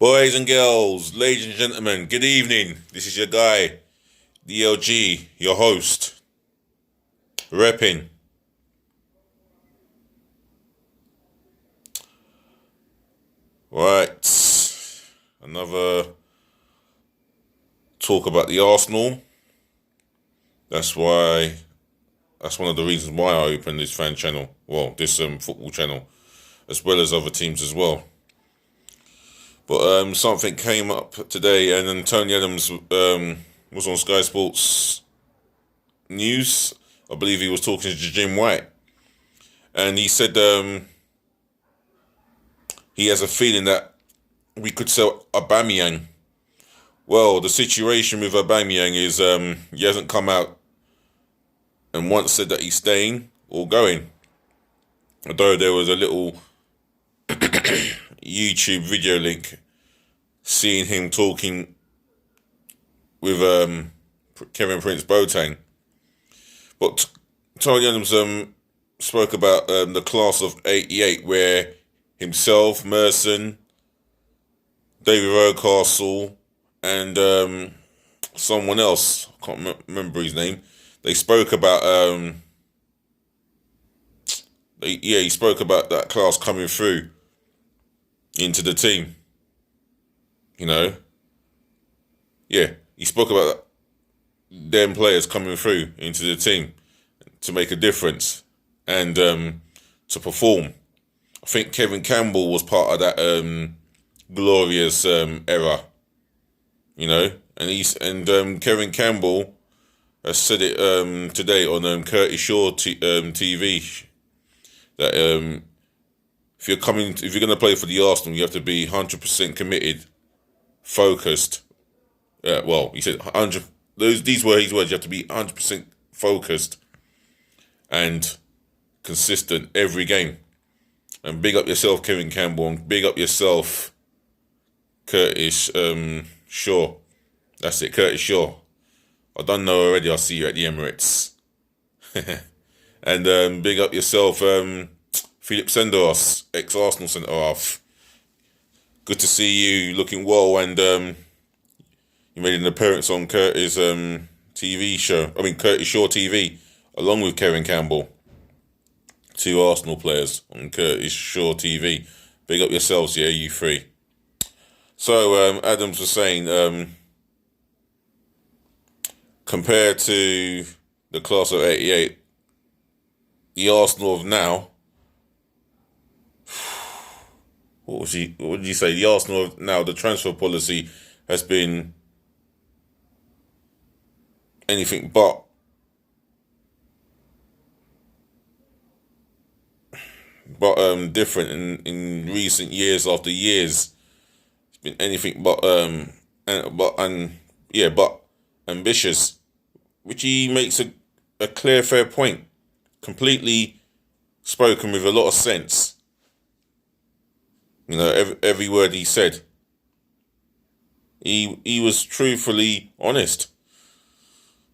Boys and girls, ladies and gentlemen, good evening. This is your guy, DLG, your host, Reppin. Right, another talk about the Arsenal. That's one of the reasons why I opened this fan channel. Well, this football channel, as well as other teams as well. But something came up today, and then Tony Adams was on Sky Sports News. I believe he was talking to Jim White, and he said he has a feeling that we could sell Aubameyang. Well, the situation with Aubameyang is he hasn't come out and once said that he's staying or going. Although there was a little YouTube video link seeing him talking with Kevin Prince Boateng. But Tony Adams spoke about the class of '88, where himself, Merson, David Rocastle, and someone else, I can't remember his name, they spoke about he spoke about that class coming through into the team. You know, he spoke about them players coming through into the team to make a difference and to perform. I think Kevin Campbell was part of that glorious era. You know, and Kevin Campbell has said it today on Curtis Shaw TV that if you're going to play for the Arsenal, you have to be 100% committed, focused. Well, he said 100. These were his words. You have to be 100% focused and consistent every game. And big up yourself, Kevin Campbell, and big up yourself, Curtis Shaw. That's it, Curtis Shaw. I don't know already. I'll see you at the Emirates. And big up yourself, Philip Senderos, ex-Arsenal centre-half. Good to see you looking well, and you made an appearance on Curtis TV show. I mean, Curtis Shaw TV, along with Kevin Campbell. 2 Arsenal players on Curtis Shaw TV. Big up yourselves, yeah, you three. So Adams was saying, compared to the class of '88, the Arsenal of now, what did you say? The Arsenal of now, the transfer policy has been anything but different in recent years after years. It's been anything but ambitious, which he makes a clear, fair point, completely spoken with a lot of sense. You know, every word he said, he was truthfully honest,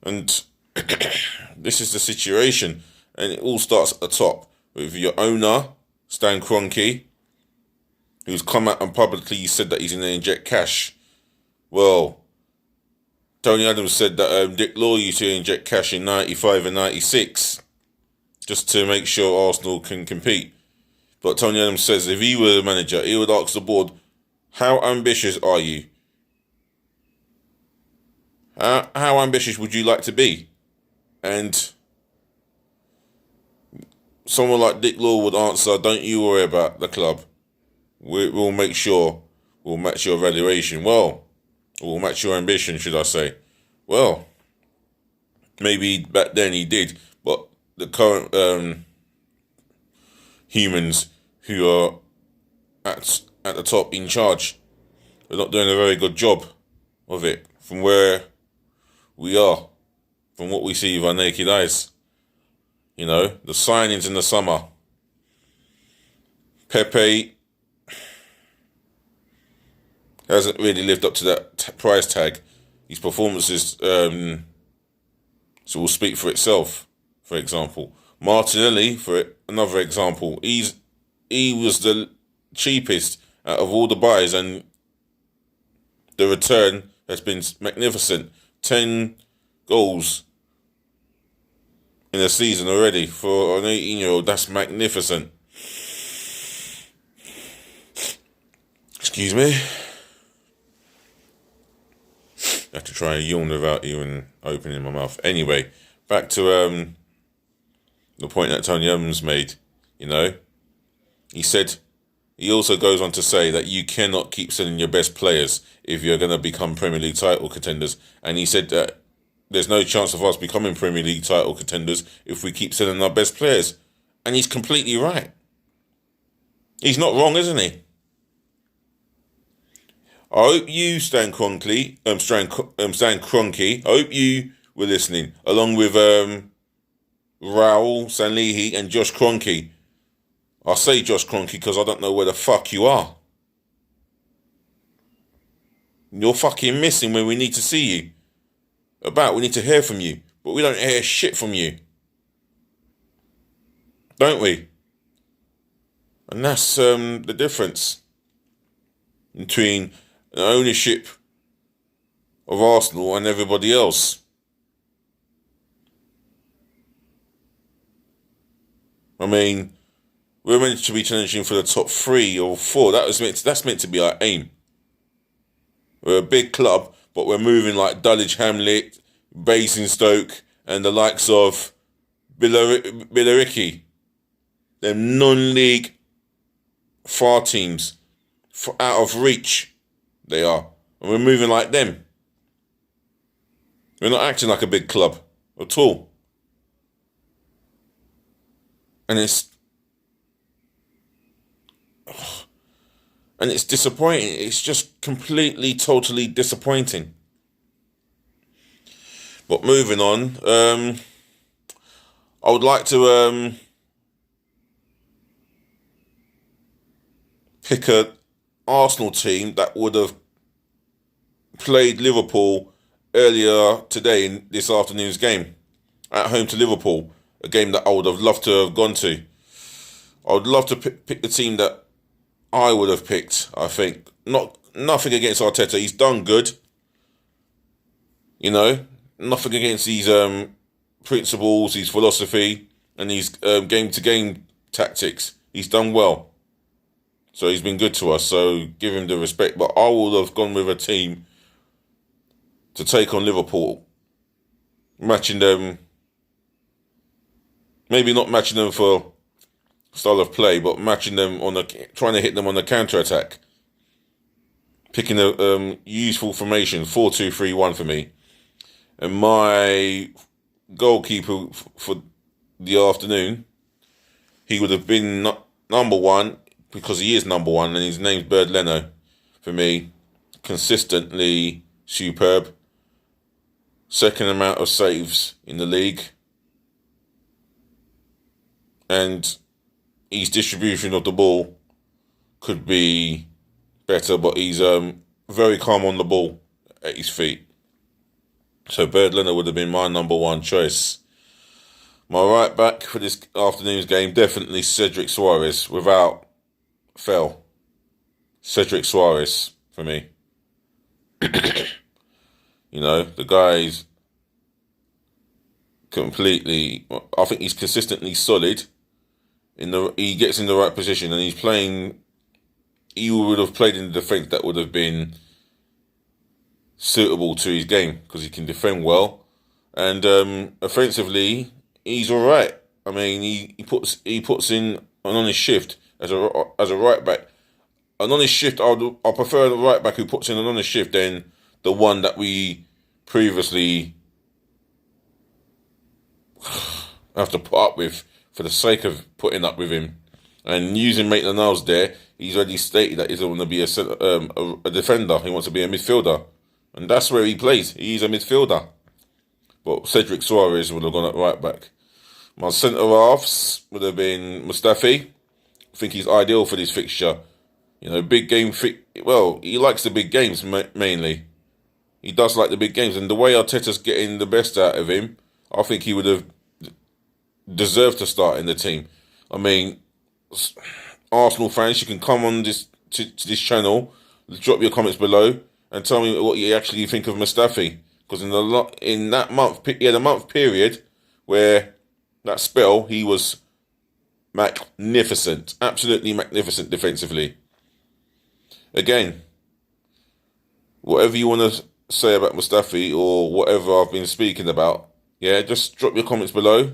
and this is the situation, and it all starts at the top with your owner, Stan Kroenke, who's come out and publicly said that he's going to inject cash. Well, Tony Adams said that Dick Law used to inject cash in '95 and '96 just to make sure Arsenal can compete. But Tony Adams says if he were the manager, he would ask the board, how ambitious are you? How ambitious would you like to be? And someone like Dick Law would answer, don't you worry about the club. We'll make sure we'll match your valuation. Well, we'll match your ambition, should I say. Well, maybe back then he did, but the current humans who are at the top in charge are not doing a very good job of it from where we are, from what we see with our naked eyes. You know, the signings in the summer. Pepe hasn't really lived up to that price tag. His performances so will speak for itself, for example. Martinelli, for another example, he was the cheapest out of all the buys, and the return has been magnificent. 10 goals in a season already for an 18-year-old. That's magnificent. Excuse me. I have to try and yawn without even opening my mouth. Anyway, back to the point that Tony Evans made. You know, he also goes on to say that you cannot keep selling your best players if you're going to become Premier League title contenders. And he said that there's no chance of us becoming Premier League title contenders if we keep selling our best players. And he's completely right. He's not wrong, isn't he? I hope you, Stan Kroenke, I hope you were listening, along with Raul Sanlihi and Josh Kroenke. I say Josh Kroenke because I don't know where the fuck you are. You're fucking missing when we need to see you. We need to hear from you, but we don't hear shit from you. Don't we? And that's the difference between the ownership of Arsenal and everybody else. I mean, we're meant to be challenging for the top 3 or 4. That's meant to be our aim. We're a big club, but we're moving like Dulwich Hamlet, Basingstoke, and the likes of Billericay. Them non-league far teams, out of reach. They are. And we're moving like them. We're not acting like a big club at all. And it's disappointing. It's just completely, totally disappointing. But moving on, I would like to pick an Arsenal team that would have played Liverpool earlier today in this afternoon's game at home to Liverpool, a game that I would have loved to have gone to. I would love to pick the team that I would have picked, I think. Nothing against Arteta. He's done good. You know, nothing against these principles, his philosophy, and his game-to-game tactics. He's done well. So he's been good to us, so give him the respect. But I would have gone with a team to take on Liverpool, matching them, maybe not matching them for style of play, but matching them trying to hit them on the counter-attack. Picking a useful formation, 4-2-3-1 for me. And my goalkeeper for the afternoon, he would have been number 1, because he is number 1, and his name's Bird Leno. For me, consistently superb. Second amount of saves in the league. And his distribution of the ball could be better, but he's very calm on the ball at his feet. So Bird Leno would have been my number 1 choice. My right back for this afternoon's game, definitely Cedric Soares, without fail. Cedric Soares for me. You know, the guy's completely, I think he's consistently solid. He gets in the right position, and he would have played in the defence that would have been suitable to his game, because he can defend well, and offensively he's all right. I mean, he puts in an honest shift as a right back. An honest shift. I prefer the right back who puts in an honest shift than the one that we previously have to put up with for the sake of putting up with him. And using Maitland-Niles there, he's already stated that he doesn't want to be a defender. He wants to be a midfielder. And that's where he plays. He's a midfielder. But Cedric Soares would have gone at right back. My centre-halves would have been Mustafi. I think he's ideal for this fixture. You know, big game. Well, he likes the big games mainly. He does like the big games. And the way Arteta's getting the best out of him, I think he would have deserved to start in the team. I mean, Arsenal fans, you can come on to this channel, drop your comments below, and tell me what you actually think of Mustafi. Because in that month, he had a month period where that spell he was magnificent, absolutely magnificent defensively. Again, whatever you want to say about Mustafi or whatever I've been speaking about, yeah, just drop your comments below.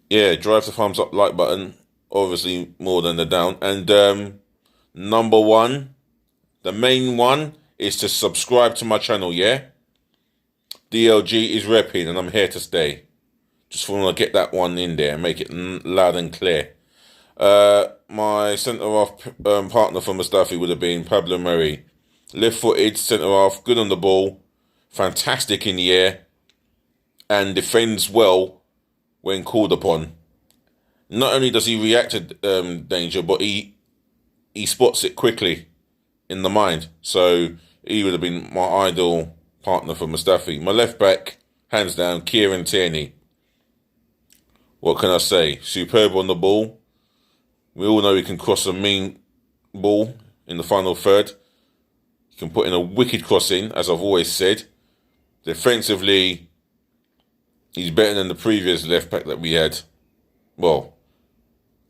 Yeah, drive the thumbs up like button, obviously more than the down. And number one, the main one, is to subscribe to my channel, yeah? DLG is repping and I'm here to stay. Just want to get that one in there and make it loud and clear. My centre-half partner for Mustafi would have been Pablo Mari. Left-footed, centre-half, good on the ball, fantastic in the air, and defends well when called upon. Not only does he react to danger, but he spots it quickly in the mind. So he would have been my ideal partner for Mustafi. My left back, hands down, Kieran Tierney. What can I say? Superb on the ball. We all know he can cross a mean ball in the final third. He can put in a wicked crossing, as I've always said. Defensively, he's better than the previous left back that we had. Well,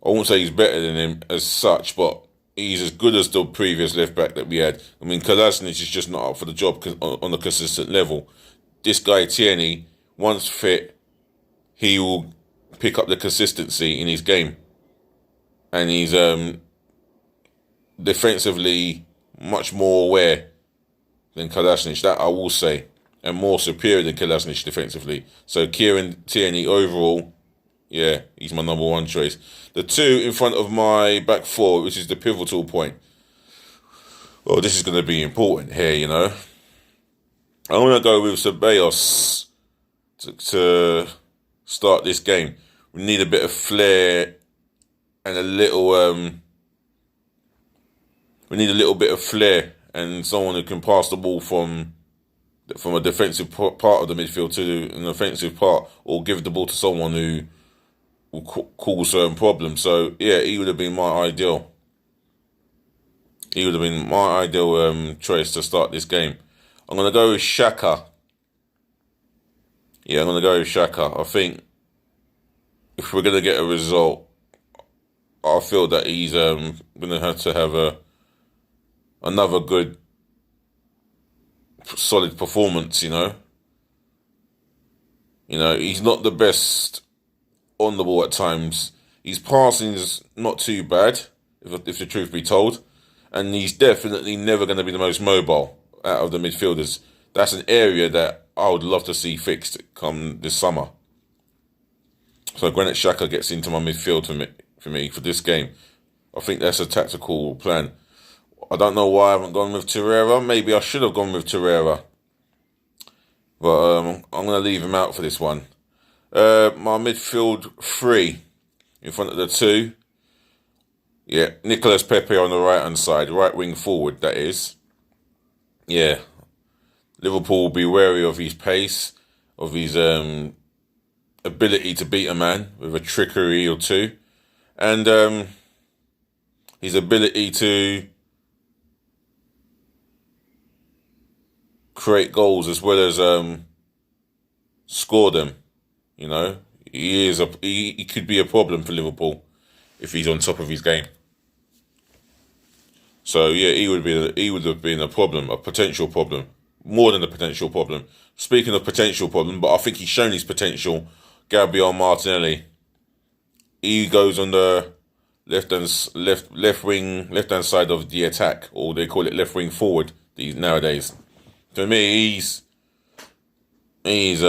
I won't say he's better than him as such, but he's as good as the previous left back that we had. I mean, Kolasinac is just not up for the job on a consistent level. This guy, Tierney, once fit, he will pick up the consistency in his game. And he's defensively much more aware than Kolasinac, that I will say. And more superior than Kolasinac defensively. So Kieran Tierney overall, yeah, he's my number one choice. The two in front of my back four, which is the pivotal point. Well, this is going to be important here, you know. I'm going to go with Ceballos to start this game. We need a bit of flair and a little... we need a little bit of flair and someone who can pass the ball from a defensive part of the midfield to an offensive part, or give the ball to someone who will cause certain problems. So, yeah, he would have been my ideal. He would have been my ideal choice to start this game. I'm going to go with Xhaka. Yeah, I'm going to go with Xhaka. I think if we're going to get a result, I feel that he's going to have another good, solid performance, you know. You know, he's not the best on the ball at times. His passing is not too bad, if the truth be told. And he's definitely never going to be the most mobile out of the midfielders. That's an area that I would love to see fixed come this summer. So Granit Xhaka gets into my midfield for me for this game. I think that's a tactical plan. I don't know why I haven't gone with Torreira. Maybe I should have gone with Torreira. But I'm going to leave him out for this one. My midfield three in front of the two. Yeah, Nicolas Pepe on the right-hand side. Right wing forward, that is. Yeah. Liverpool will be wary of his pace, of his ability to beat a man with a trickery or two. And his ability to create goals as well as score them. You know, he could be a problem for Liverpool if he's on top of his game. So yeah, he would have been a problem, a potential problem, more than a potential problem. Speaking of potential problem, but I think he's shown his potential. Gabriel Martinelli, he goes on the left hand side of the attack, or they call it left wing forward nowadays. To me, he's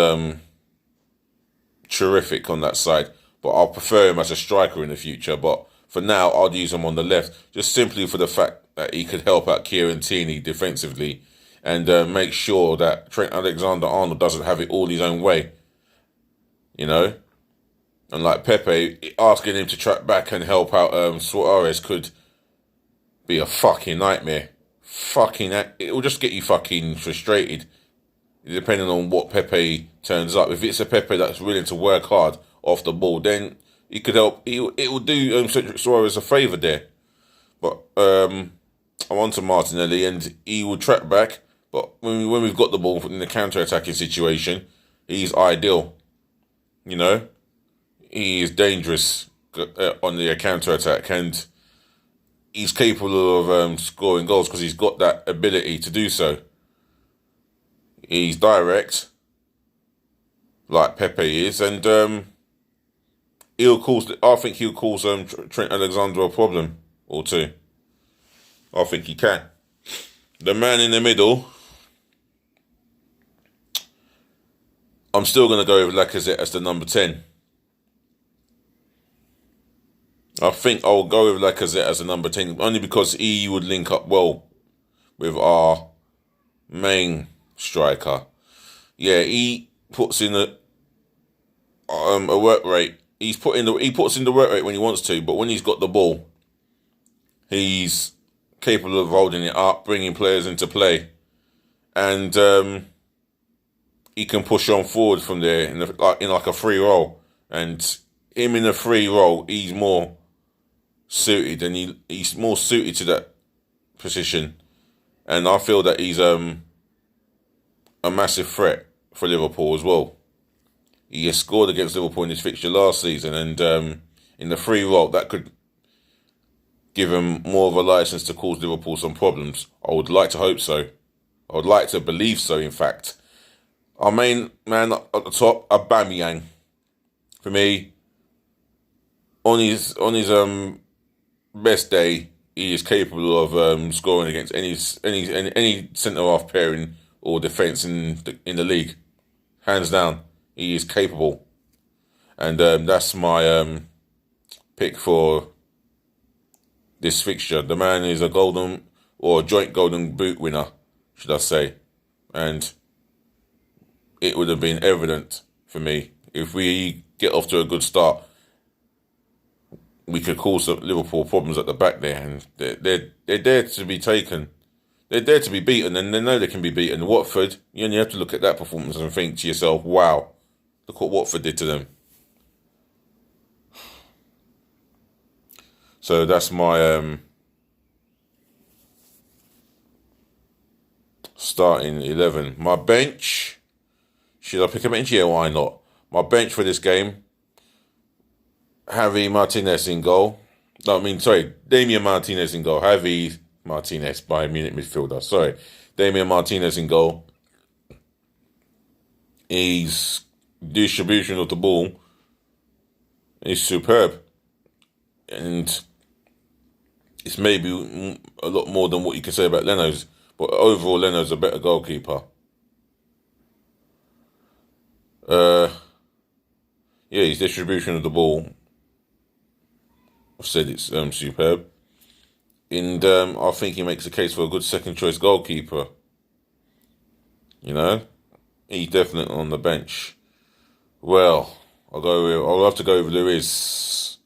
terrific on that side, but I'll prefer him as a striker in the future. But for now, I'll use him on the left, just simply for the fact that he could help out Kieran Tierney defensively and make sure that Trent Alexander-Arnold doesn't have it all his own way. You know? And like Pepe, asking him to track back and help out Suarez could be a fucking nightmare. It will just get you fucking frustrated, depending on what Pepe turns up. If it's a Pepe that's willing to work hard off the ball, then he could help. It will do Suarez a favour there. But I'm on to Martinelli, and he will track back. But when we've got the ball in the counter-attacking situation, he's ideal. You know, he is dangerous on the counter-attack, and he's capable of scoring goals because he's got that ability to do so. He's direct, like Pepe is, and he'll cause. I think he'll cause Trent Alexander a problem or two. I think he can. The man in the middle, I'm still going to go with Lacazette as the number 10. I think I'll go with Lacazette as the number 10, only because he would link up well with our main striker. Yeah, he puts in a work rate. He puts in the work rate when he wants to, but when he's got the ball, he's capable of holding it up, bringing players into play, and he can push on forward from there in like a free role. And him in a free role, he's more suited, and he's more suited to that position. And I feel that he's a massive threat for Liverpool as well. He has scored against Liverpool in his fixture last season, and in the free role, that could give him more of a license to cause Liverpool some problems. I would like to hope so. I would like to believe so, in fact. Our main man at the top, Aubameyang. For me, on his best day, he is capable of scoring against any centre half pairing or defence in the league. Hands down, he is capable, and that's my pick for this fixture. The man is a joint golden boot winner, should I say, and it would have been evident for me if we get off to a good start. We could cause Liverpool problems at the back there, and they're there to be taken. They're there to be beaten, and they know they can be beaten. Watford, you only have to look at that performance and think to yourself, wow, look what Watford did to them. So that's my starting 11. My bench, should I pick a bench? Yeah, why not? My bench for this game, Javi Martinez in goal. Damian Martinez in goal. Javi Martinez, Bayern Munich midfielder. Sorry, Damian Martinez in goal. His distribution of the ball is superb, and it's maybe a lot more than what you can say about Leno's, but overall Leno's a better goalkeeper. His distribution of the ball, I've said it's superb. And I think he makes a case for a good second choice goalkeeper. You know, he's definitely on the bench. Well, I'll have to go with Luis.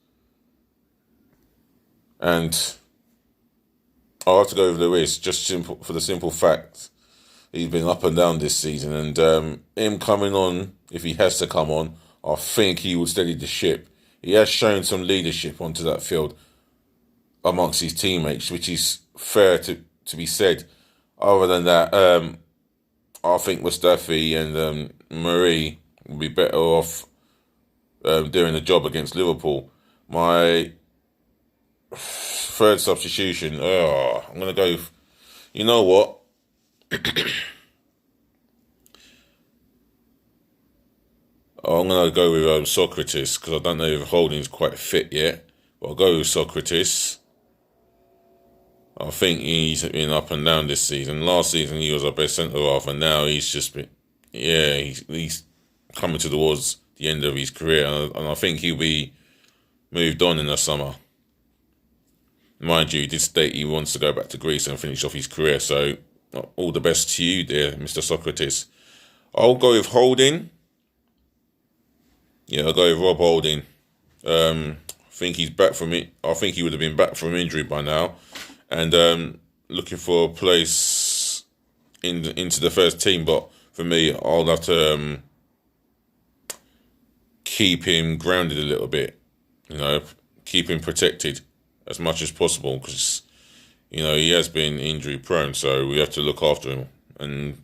And I'll have to go with Luis for the simple fact he's been up and down this season, and him coming on, if he has to come on, I think he will steady the ship. He has shown some leadership onto that field amongst his teammates, which is fair to be said. Other than that, I think Mustafi and Marie will be better off doing the job against Liverpool. My third substitution, I'm going to go, you know what? I'm going to go with Socrates, because I don't know if Holding's quite fit yet. But I'll go with Socrates. I think he's been up and down this season. Last season he was our best centre-half, and now he's just been, he's coming towards the end of his career, and I think he'll be moved on in the summer. Mind you, he did state he wants to go back to Greece and finish off his career, so all the best to you there, Mr. Socrates. I'll go with Holding. Yeah, I'll go with Rob Holding. I think he's back from it. I think he would have been back from injury by now, and looking for a place into the first team. But for me, I'll have to keep him grounded a little bit. You know, keep him protected as much as possible, because You know, he has been injury prone, so we have to look after him. And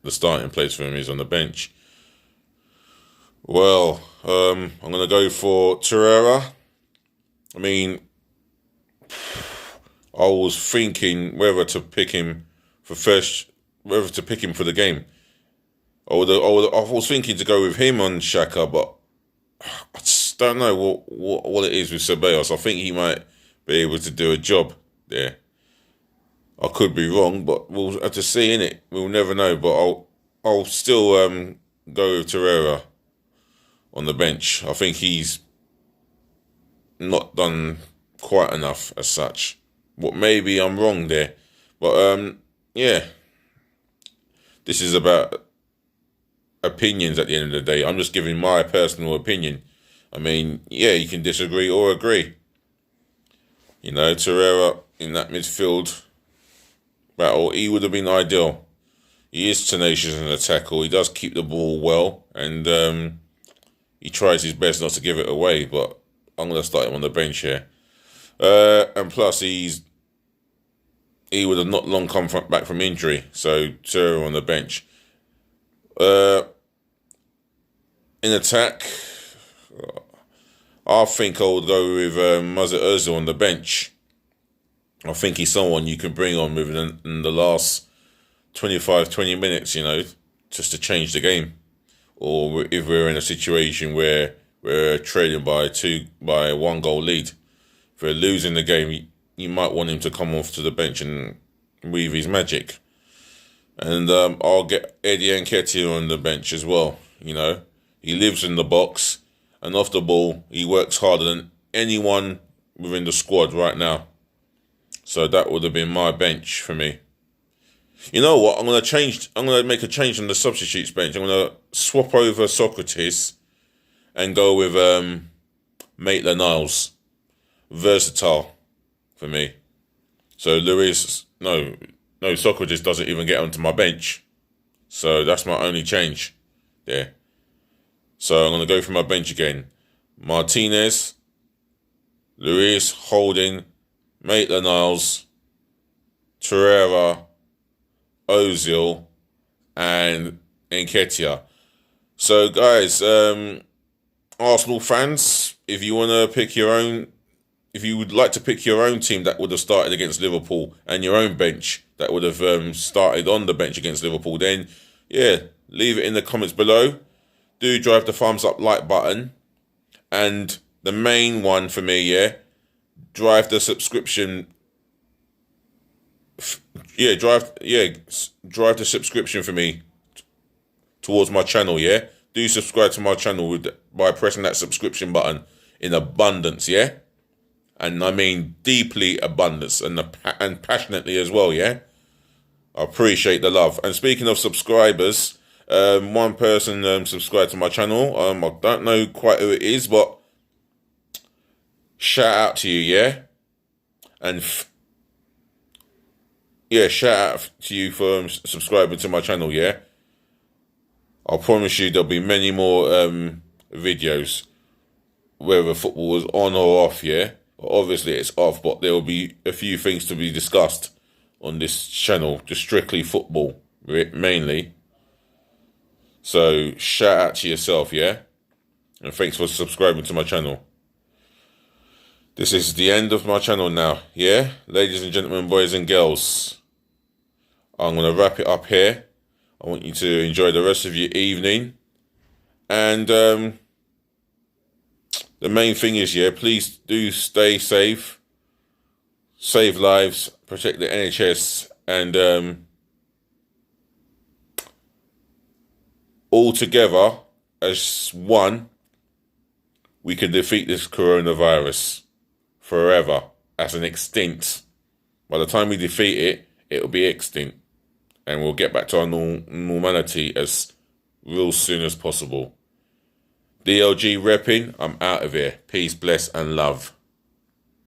the starting place for him is on the bench. Well, I'm going to go for Torreira. I mean, I was thinking whether to pick him for the game. I was thinking to go with him on Xhaka, but I just don't know what it is with Ceballos. I think he might be able to do a job there. I could be wrong, but we'll have to see, innit? We'll never know. But I'll still go with Torreira on the bench. I think he's not done quite enough as such. But maybe I'm wrong there. But yeah, this is about opinions at the end of the day. I'm just giving my personal opinion. I mean, yeah, you can disagree or agree. You know, Torreira in that midfield battle, he would have been ideal. He is tenacious in the tackle. He does keep the ball well, and he tries his best not to give it away. But I'm going to start him on the bench here. And plus, he would have not long come back from injury. So Torreira on the bench. In attack, I think I would go with Mesut Ozil on the bench. I think he's someone you can bring on in the last 20 minutes, you know, just to change the game. Or if we're in a situation where we're trailing by 1 goal lead. If we're losing the game, you might want him to come off to the bench and weave his magic. And I'll get Eddie Nketiah on the bench as well, you know. He lives in the box, and off the ball, he works harder than anyone within the squad right now. So that would have been my bench for me. You know what? I'm going to make a change on the substitutes bench. I'm going to swap over Socrates and go with Maitland-Niles. Versatile for me. So Socrates doesn't even get onto my bench. So that's my only change there. So I'm going to go for my bench again. Martinez, Luis, Holding, Maitland-Niles, Torreira, Ozil, and Nketiah. So guys, Arsenal fans, if you would like to pick your own team that would have started against Liverpool and your own bench that would have started on the bench against Liverpool, then yeah, leave it in the comments below. Do drive the thumbs up like button, and the main one for me, yeah, drive the subscription. Drive the subscription for me towards my channel, yeah. Do subscribe to my channel by pressing that subscription button in abundance, yeah, and I mean deeply abundance and passionately as well, yeah. I appreciate the love. And speaking of subscribers, one person subscribed to my channel. I don't know quite who it is, but shout out to you, yeah? And shout out to you for subscribing to my channel, yeah? I promise you there'll be many more videos, whether football is on or off, yeah? Obviously it's off, but there will be a few things to be discussed on this channel, just strictly football, mainly. So shout out to yourself, yeah? And thanks for subscribing to my channel. This is the end of my channel now, yeah? Ladies and gentlemen, boys and girls, I'm going to wrap it up here. I want you to enjoy the rest of your evening. And the main thing is, yeah, please do stay safe. Save lives, protect the NHS, and all together as one, we can defeat this coronavirus forever as an extinct. By the time we defeat it, it'll be extinct, and we'll get back to our normality as real soon as possible. DLG Reppin, I'm out of here. Peace, bless, and love.